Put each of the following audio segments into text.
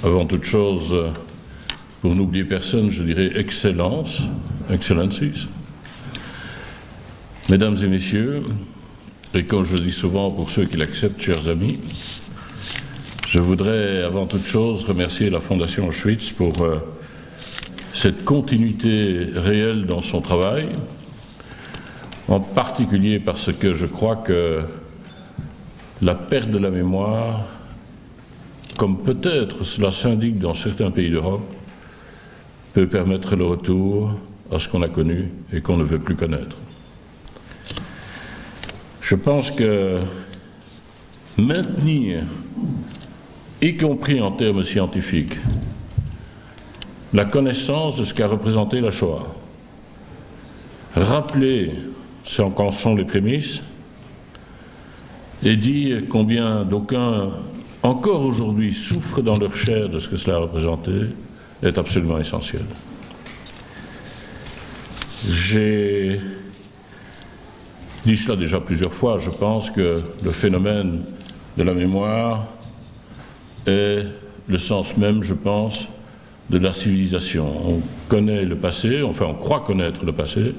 Avant toute chose, pour n'oublier personne, je dirais Excellence, Excellencies. Mesdames et messieurs, et comme je le dis souvent pour ceux qui l'acceptent, chers amis, je voudrais avant toute chose remercier la Fondation Auschwitz pour cette continuité réelle dans son travail, en particulier parce que je crois que la perte de la mémoire, comme peut-être cela s'indique dans certains pays d'Europe, peut permettre le retour à ce qu'on a connu et qu'on ne veut plus connaître. Je pense que maintenir, y compris en termes scientifiques, la connaissance de ce qu'a représenté la Shoah, rappeler ce qu'en sont les prémices et dire combien d'aucuns, encore aujourd'hui, souffrent dans leur chair de ce que cela a représenté, est absolument essentiel. J'ai dit cela déjà plusieurs fois, je pense que le phénomène de la mémoire est le sens même, je pense, de la civilisation. On connaît le passé, enfin on croit connaître le passé,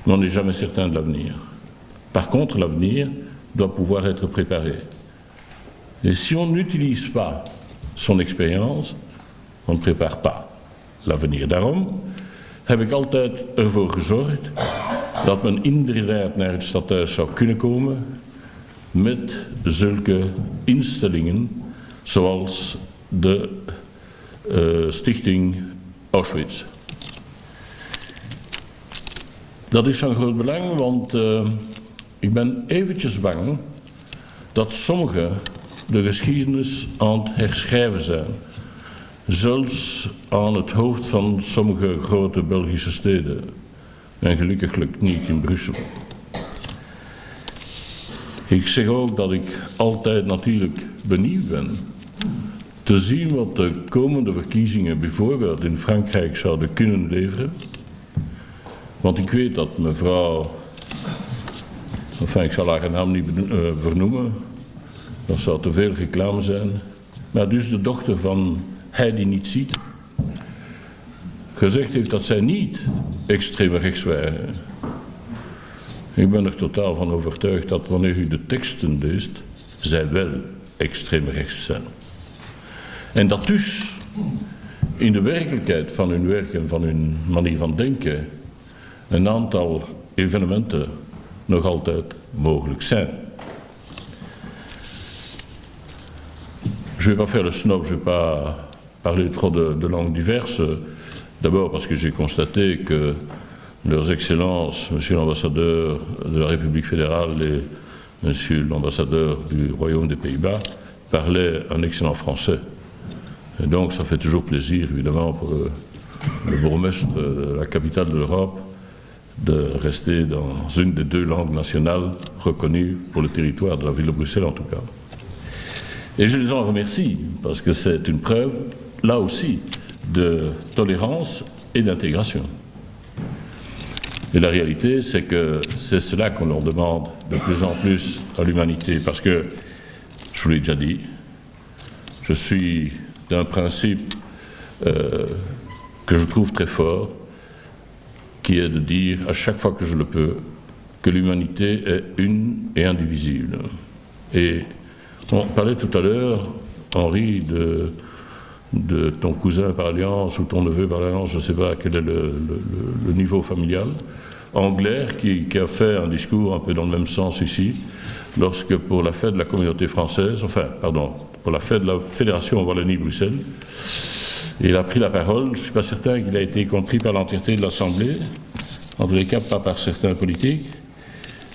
mais on n'est jamais certain de l'avenir. Par contre, l'avenir doit pouvoir être préparé. Et si on n'utilise pas son expérience, on ne prépare pas l'avenir. Daarom heb ik altijd ervoor gezorgd dat men inderdaad naar het stadhuis zou kunnen komen met zulke instellingen zoals de Stichting Auschwitz. Dat is van groot belang, want ik ben eventjes bang dat sommigen de geschiedenis aan het herschrijven zijn. Zelfs aan het hoofd van sommige grote Belgische steden. En gelukkig lukt niet in Brussel. Ik zeg ook dat ik altijd natuurlijk benieuwd ben te zien wat de komende verkiezingen bijvoorbeeld in Frankrijk zouden kunnen leveren. Want ik weet dat mevrouw, enfin ik zal haar naam niet vernoemen, dat zou te veel reclame zijn, maar dus de dochter van hij die niet ziet, gezegd heeft dat zij niet extreem rechts waren. Ik ben er totaal van overtuigd dat wanneer u de teksten leest, zij wel extreem rechts zijn. En dat dus in de werkelijkheid van hun werk en van hun manier van denken een aantal evenementen nog altijd mogelijk zijn. Je ne vais pas faire le snob, je ne vais pas parler trop de langues diverses. D'abord parce que j'ai constaté que leurs excellences, monsieur l'ambassadeur de la République fédérale et monsieur l'ambassadeur du Royaume des Pays-Bas, parlaient un excellent français. Et donc ça fait toujours plaisir, évidemment, pour le bourgmestre de la capitale de l'Europe de rester dans une des deux langues nationales reconnues pour le territoire de la ville de Bruxelles en tout cas. Et je les en remercie parce que c'est une preuve, là aussi, de tolérance et d'intégration. Et la réalité, c'est que c'est cela qu'on leur demande de plus en plus à l'humanité. Parce que, je vous l'ai déjà dit, je suis d'un principe que je trouve très fort, qui est de dire à chaque fois que je le peux que l'humanité est une et indivisible. Et on parlait tout à l'heure, Henri, de ton cousin par alliance ou ton neveu par alliance, je ne sais pas quel est le niveau familial, Angler, qui a fait un discours un peu dans le même sens ici, lorsque pour la fête de la communauté française, enfin, pardon, pour la fête de la Fédération Wallonie-Bruxelles, il a pris la parole. Je ne suis pas certain qu'il a été compris par l'entièreté de l'Assemblée, en tous les cas pas par certains politiques,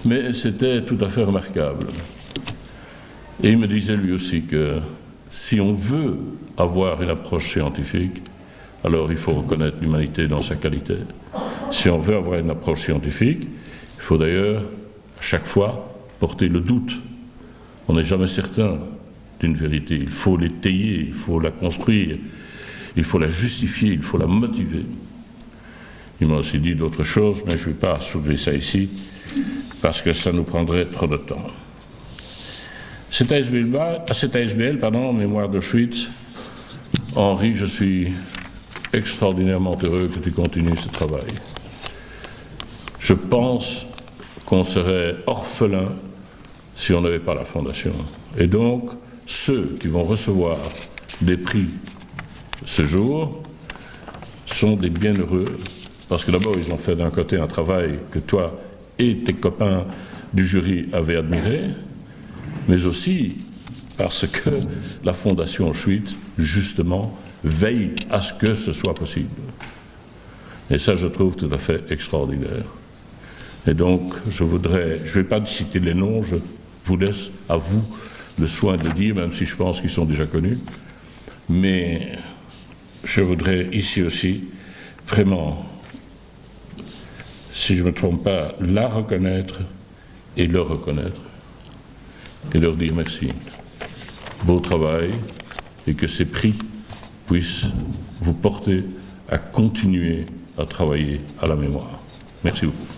mais c'était tout à fait remarquable. Et il me disait lui aussi que si on veut avoir une approche scientifique, alors il faut reconnaître l'humanité dans sa qualité. Si on veut avoir une approche scientifique, il faut d'ailleurs à chaque fois porter le doute. On n'est jamais certain d'une vérité. Il faut l'étayer, il faut la construire, il faut la justifier, il faut la motiver. Il m'a aussi dit d'autres choses, mais je ne vais pas soulever ça ici, parce que ça nous prendrait trop de temps. Cet ASBL, en mémoire d'Auschwitz, Henri, je suis extraordinairement heureux que tu continues ce travail. Je pense qu'on serait orphelin si on n'avait pas la Fondation. Et donc, ceux qui vont recevoir des prix ce jour sont des bienheureux, parce que d'abord, ils ont fait d'un côté un travail que toi et tes copains du jury avaient admiré, mais aussi parce que la Fondation Auschwitz, justement, veille à ce que ce soit possible. Et ça, je trouve tout à fait extraordinaire. Et donc, je ne vais pas citer les noms, je vous laisse à vous le soin de dire, même si je pense qu'ils sont déjà connus, mais je voudrais ici aussi, vraiment, si je ne me trompe pas, la reconnaître et le reconnaître, et leur dire merci. Beau travail, et que ces prix puissent vous porter à continuer à travailler à la mémoire. Merci beaucoup.